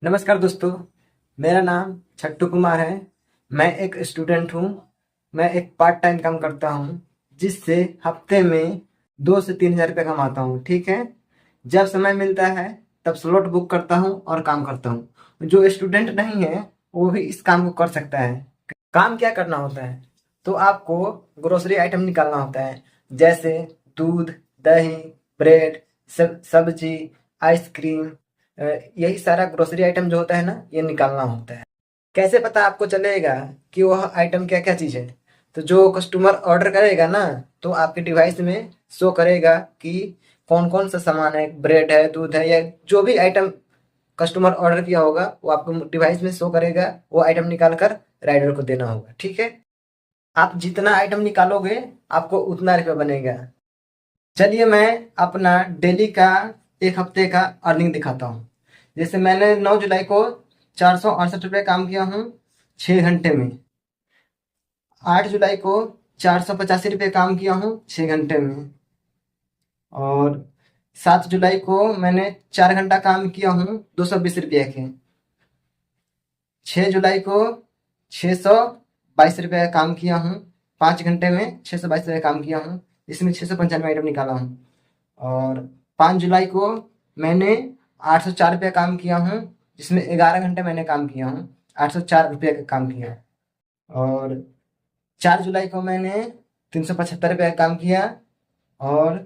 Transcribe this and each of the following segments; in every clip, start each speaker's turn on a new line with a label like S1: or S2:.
S1: नमस्कार दोस्तों, मेरा नाम छट्टू कुमार है। मैं एक स्टूडेंट हूँ। मैं एक पार्ट टाइम काम करता हूँ, जिससे हफ्ते में 2 से 3 हज़ार रुपये कमाता हूँ। ठीक है, जब समय मिलता है तब स्लॉट बुक करता हूँ और काम करता हूँ। जो स्टूडेंट नहीं है वो भी इस काम को कर सकता है। काम क्या करना होता है, तो आपको ग्रोसरी आइटम निकालना होता है, जैसे दूध, दही, ब्रेड, सब्जी, आइसक्रीम। यही सारा ग्रोसरी आइटम जो होता है ना, ये निकालना होता है। कैसे पता आपको चलेगा कि वह आइटम क्या क्या चीज़ है? तो जो कस्टमर ऑर्डर करेगा ना, तो आपके डिवाइस में शो करेगा कि कौन कौन सा सामान है, ब्रेड है, दूध है, या जो भी आइटम कस्टमर ऑर्डर किया होगा वो आपको डिवाइस में शो करेगा। वो आइटम निकाल कर राइडर को देना होगा। ठीक है, आप जितना आइटम निकालोगे आपको उतना रुपया बनेगा। चलिए मैं अपना डेली का एक हफ्ते का अर्निंग दिखाता हूँ। जैसे मैंने 9 जुलाई को 468 रुपये काम किया हूँ 6 घंटे में। 8 जुलाई को 485 रुपये काम किया हूँ 6 घंटे में। और 7 जुलाई को मैंने 4 घंटा काम किया हूँ 220 रुपये के। 6 जुलाई को 622 रुपये का काम किया हूँ 5 घंटे में। 622 रुपये काम किया हूँ, इसमें 695 आइटम निकाला हूँ। और 5 जुलाई को मैंने 804 रुपये काम किया हूँ, जिसमें 11 घंटे मैंने काम किया हूँ। 804 रुपये का काम किया। और 4 जुलाई को मैंने 375 रुपये का काम किया। और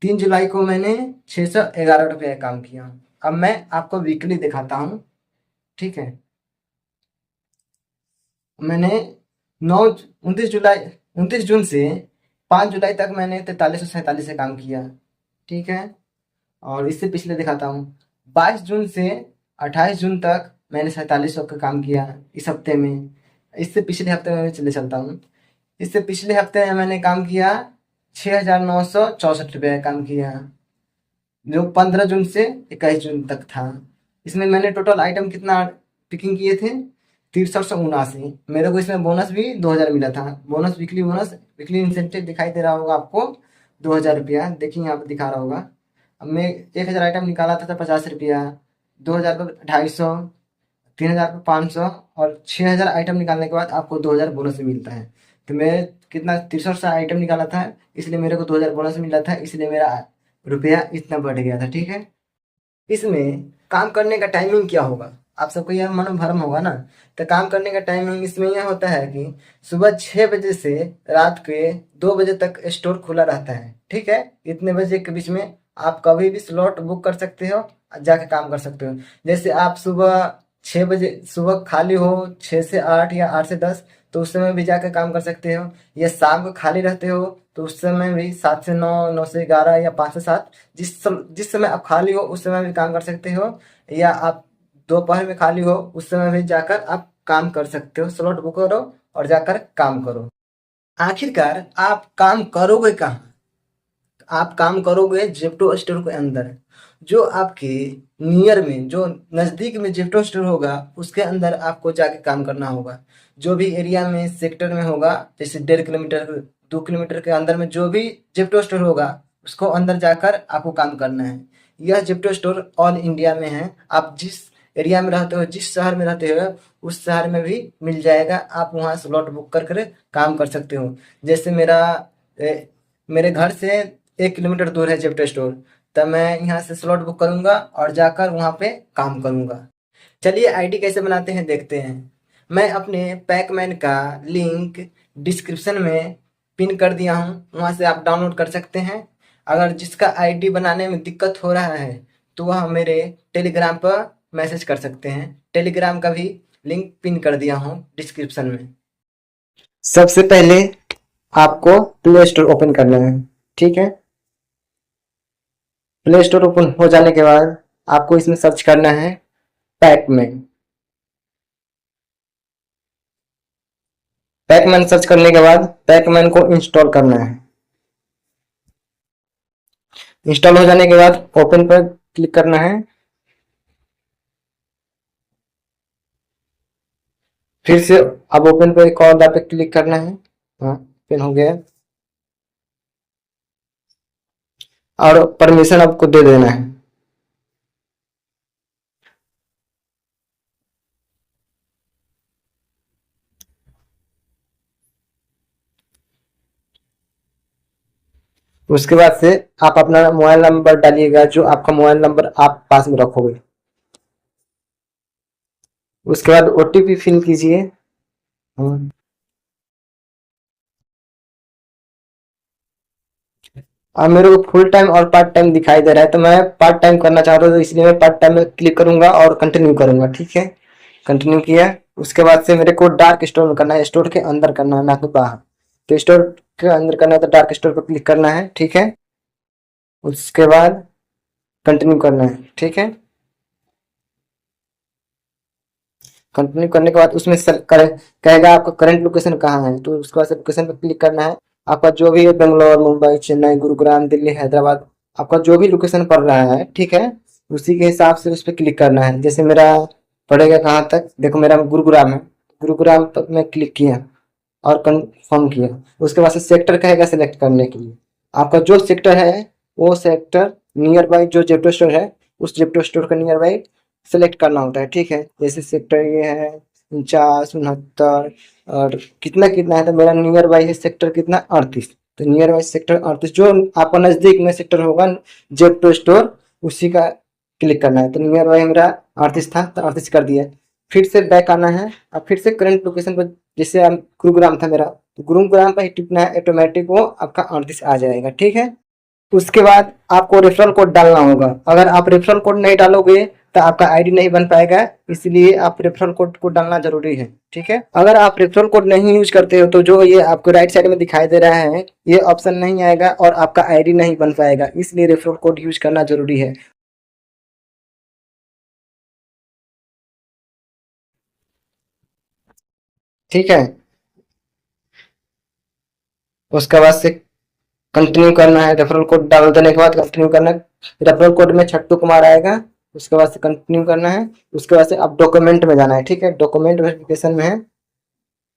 S1: 3 जुलाई को मैंने 611 रुपये का काम किया। अब मैं आपको वीकली दिखाता हूँ। ठीक है, मैंने नौ 29 जुलाई 29 जून से 5 जुलाई तक मैंने 4347 से काम किया। ठीक है, और इससे पिछले दिखाता हूँ। 22 जून से 28 जून तक मैंने 4700 का काम किया इस हफ्ते में। इससे पिछले हफ्ते में मैं चले चलता हूँ। इससे पिछले हफ्ते में मैंने काम किया 6,964 रुपये का काम किया, जो 15 जून से 21 जून तक था। इसमें मैंने टोटल आइटम कितना पिकिंग किए थे, 6379। मेरे को इसमें बोनस भी 2000 मिला था। बोनस वीकली इंसेंटिव दिखाई दे रहा होगा आपको, 2000 रुपया। देखिए यहाँ पे दिखा रहा होगा। अब मैं 1000 आइटम निकाला था 50 रुपया, 2000 पर 250, 3000 पर 500, और 6000 आइटम निकालने के बाद आपको 2000 बोनस भी मिलता है। तो मैं कितना 63 आइटम निकाला था, इसलिए मेरे को 2000 बोनस मिला था, इसलिए मेरा रुपया इतना बढ़ गया था। ठीक है, इसमें काम करने का टाइमिंग क्या होगा, आप सबको यह मालूम भरम होगा ना। तो काम करने का टाइमिंग इसमें यह होता है कि सुबह 6 बजे से रात के 2 बजे तक स्टोर खुला रहता है। ठीक है, इतने बजे के बीच में आप कभी भी स्लॉट बुक कर सकते हो, जाके काम कर सकते हो। जैसे आप सुबह 6 बजे सुबह खाली हो, 6 से 8 या 8 से 10, तो उस समय भी जाकर काम कर सकते हो। या शाम को खाली रहते हो तो उस समय भी 7 से 9, 9 से 11 या 5 से 7, जिस समय आप खाली हो उस समय भी काम कर सकते हो। या आप दोपहर में खाली हो उस समय भी जाकर आप काम कर सकते हो। स्लॉट बुक करो और जाकर काम करो। आखिरकार आप काम करोगे कहाँ? आप काम करोगे जेप्टो स्टोर के अंदर। जो आपके नियर में, जो नज़दीक में जेप्टो स्टोर होगा उसके अंदर आपको जाके काम करना होगा। जो भी एरिया में सेक्टर में होगा, जैसे 1.5 किलोमीटर 2 किलोमीटर के अंदर में जो भी जेप्टो स्टोर होगा, उसको अंदर जाकर आपको काम करना है। यह जेप्टो स्टोर ऑल इंडिया में है। आप जिस एरिया में रहते हो, जिस शहर में रहते हो, उस शहर में भी मिल जाएगा। आप वहाँ स्लॉट बुक कर कर काम कर सकते हो। जैसे मेरे घर से 1 किलोमीटर दूर है जेप्टो स्टोर, तब मैं यहाँ से स्लॉट बुक करूँगा और जाकर वहाँ पे काम करूँगा। चलिए आईडी कैसे बनाते हैं देखते हैं। मैं अपने पैकमैन का लिंक डिस्क्रिप्शन में पिन कर दिया हूँ, वहाँ से आप डाउनलोड कर सकते हैं। अगर जिसका आईडी बनाने में दिक्कत हो रहा है तो वह मेरे टेलीग्राम पर मैसेज कर सकते हैं। टेलीग्राम का भी लिंक पिन कर दिया हूँ डिस्क्रिप्शन में। सबसे पहले आपको प्ले स्टोर ओपन करना है। ठीक है, प्ले स्टोर ओपन हो जाने के बाद आपको इसमें सर्च करना है पैकमैन। पैकमैन सर्च करने के बाद पैकमैन को इंस्टॉल करना है। इंस्टॉल हो जाने के बाद ओपन पर क्लिक करना है। फिर से अब ओपन पर एक और बार पे क्लिक करना है। हाँ, ओपन हो गया और परमिशन आपको दे देना है। उसके बाद से आप अपना मोबाइल नंबर डालिएगा, जो आपका मोबाइल नंबर आप पास में रखोगे। उसके बाद ओटीपी फिल कीजिए। हाँ। अब मेरे को फुल टाइम और पार्ट टाइम दिखाई दे रहा है, तो मैं पार्ट टाइम करना चाहता हूँ, तो इसलिए मैं पार्ट टाइम में क्लिक करूंगा और कंटिन्यू करूंगा। ठीक है, कंटिन्यू किया। उसके बाद से मेरे को डार्क स्टोर में करना है, स्टोर के अंदर करना है, ना कि बाहर। तो स्टोर के अंदर करना है तो डार्क स्टोर पर क्लिक करना है। ठीक है, उसके बाद कंटिन्यू करना है। ठीक है, कंटिन्यू करने के बाद उसमें कहेगा आपका करंट लोकेशन कहाँ है, तो उसके बाद लोकेशन पर क्लिक करना है। आपका जो भी है, बेंगलोर, मुंबई, चेन्नई, गुरुग्राम, दिल्ली, हैदराबाद, आपका जो भी लोकेशन पड़ रहा है, ठीक है, उसी के हिसाब से उस पर क्लिक करना है। जैसे मेरा पड़ेगा कहाँ तक, देखो मेरा गुरुग्राम है, गुरुग्राम पर मैं क्लिक किया और कंफर्म किया। उसके बाद से सेक्टर कहेगा सिलेक्ट करने के लिए। आपका जो सेक्टर है वो सेक्टर नियर बाई जो जेप्टो स्टोर है, उस जेप्टो स्टोर का नियर बाई सेलेक्ट करना होता है। ठीक है, जैसे सेक्टर ये है 49, 69 और कितना कितना है, तो मेरा नियर बाई है सेक्टर कितना 38। तो नियर बाई सेक्टर 38 जो आपका नजदीक में सेक्टर होगा जेप्टो स्टोर, उसी का क्लिक करना है। तो नियर बाई मेरा 38 था, तो 38 कर दिया। फिर से बैक आना है। अब फिर से करंट लोकेशन पर, जैसे गुरुग्राम था मेरा, तो गुरुग्राम पर ही टिपना है, ऑटोमेटिक वो आपका 38 आ जाएगा। ठीक है, उसके बाद आपको रेफरल कोड डालना होगा। अगर आप रेफरल कोड नहीं डालोगे तो आपका आईडी नहीं बन पाएगा, इसलिए आप रेफरल कोड को डालना जरूरी है। ठीक है, अगर आप रेफरल कोड नहीं यूज करते हो तो जो ये आपको राइट साइड में दिखाई दे रहा है, ये ऑप्शन नहीं आएगा और आपका आईडी नहीं बन पाएगा, इसलिए रेफरल कोड यूज करना जरूरी है। ठीक है, उसके बाद से कंटिन्यू करना है। रेफरल कोड डाल देने के बाद कंटिन्यू करना है। रेफरल कोड में छट्टू कुमार आएगा। उसके बाद से कंटिन्यू करना है। उसके बाद से आप डॉक्यूमेंट में जाना है। ठीक है, डॉक्यूमेंट वेरिफिकेशन में है।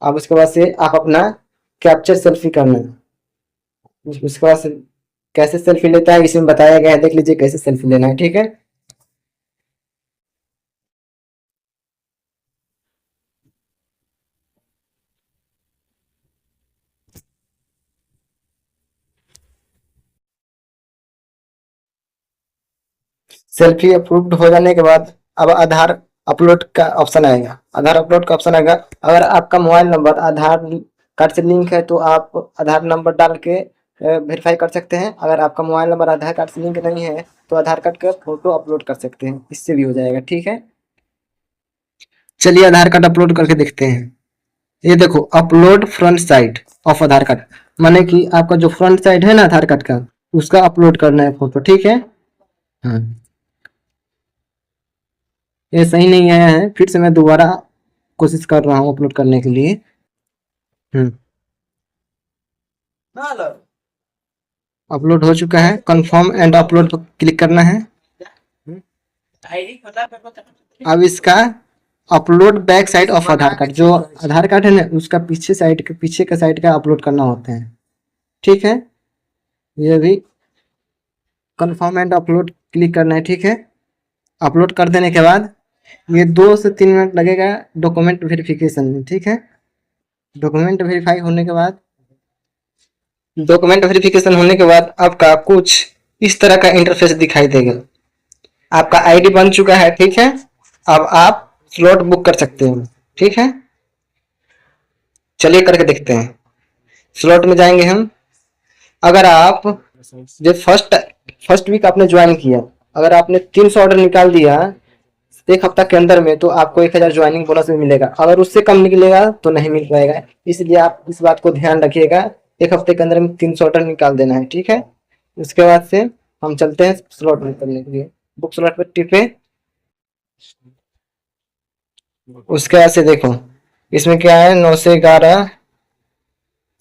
S1: अब उसके बाद से आप अपना कैप्चर सेल्फी करना है। उसके बाद से कैसे सेल्फी लेता है इसमें बताया गया है, देख लीजिए कैसे सेल्फी लेना है। ठीक है, सेल्फी अप्रूव्ड हो जाने के बाद अब आधार अपलोड का ऑप्शन आएगा। आधार अपलोड का ऑप्शन आएगा। अगर आपका मोबाइल नंबर आधार कार्ड से लिंक है तो आप आधार नंबर डाल के वेरीफाई कर सकते हैं। अगर आपका मोबाइल नंबर आधार कार्ड से लिंक नहीं है तो आधार कार्ड का फोटो अपलोड कर सकते हैं, इससे भी हो जाएगा। ठीक है, चलिए आधार कार्ड अपलोड करके देखते हैं। ये देखो, upload front side of Aadhaar card, माने कि आपका जो फ्रंट साइड है ना आधार कार्ड का, उसका अपलोड करना है फोटो। ठीक है, हाँ, ये सही नहीं आया है, फिर से मैं दोबारा कोशिश कर रहा हूँ अपलोड करने के लिए। हम्म, अपलोड हो चुका है। कंफर्म एंड अपलोड पर क्लिक करना है। अब इसका upload back side of Aadhaar card, जो आधार कार्ड है ना उसका पीछे साइड के पीछे का साइड का अपलोड करना होता है। ठीक है, ये भी कंफर्म एंड अपलोड क्लिक करना है। ठीक है, अपलोड कर देने के बाद ये 2 से 3 मिनट लगेगा डॉक्यूमेंट वेरिफिकेशन में। ठीक है, डॉक्यूमेंट वेरीफाई होने के बाद डॉक्यूमेंट वेरिफिकेशन होने के बाद आपका कुछ इस तरह का इंटरफेस दिखाई देगा। आपका आईडी बन चुका है। ठीक है, अब आप स्लॉट बुक कर सकते हैं। ठीक है, चलिए करके देखते हैं। स्लॉट में जाएंगे हम। अगर आप जो फर्स्ट फर्स्ट वीक आपने ज्वाइन किया, अगर आपने 300 ऑर्डर निकाल दिया 1 हफ्ता के अंदर में, तो आपको 1000 ज्वाइनिंग बोनस भी मिलेगा। अगर उससे कम निकलेगा तो नहीं मिल पाएगा, इसलिए आप इस बात को ध्यान रखिएगा। 1 हफ्ते के अंदर में 300 ऑर्डर निकाल देना है। ठीक है, उसके बाद से हम चलते हैं स्लॉट बुक करने के लिए। बुक स्लॉट पर टिपे। उसके बाद से देखो इसमें क्या है, 9 से 11,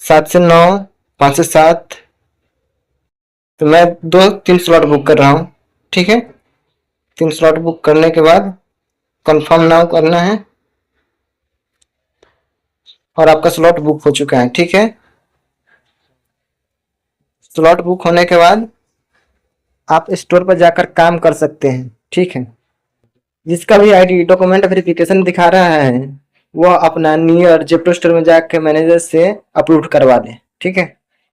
S1: 7 से 9, 5 से 7। तो मैं 2-3 स्लॉट बुक कर रहा हूँ। ठीक है, 3 स्लॉट बुक करने के बाद कंफर्म नाउ करना है और आपका स्लॉट बुक हो चुका है। ठीक है, स्लॉट बुक होने के बाद आप स्टोर पर जाकर काम कर सकते हैं। ठीक है, जिसका भी आईडी डॉक्यूमेंट वेरिफिकेशन दिखा रहा है, वह अपना नियर जेप्टो स्टोर में जाकर मैनेजर से अप्रूव करवा दे। ठीक है।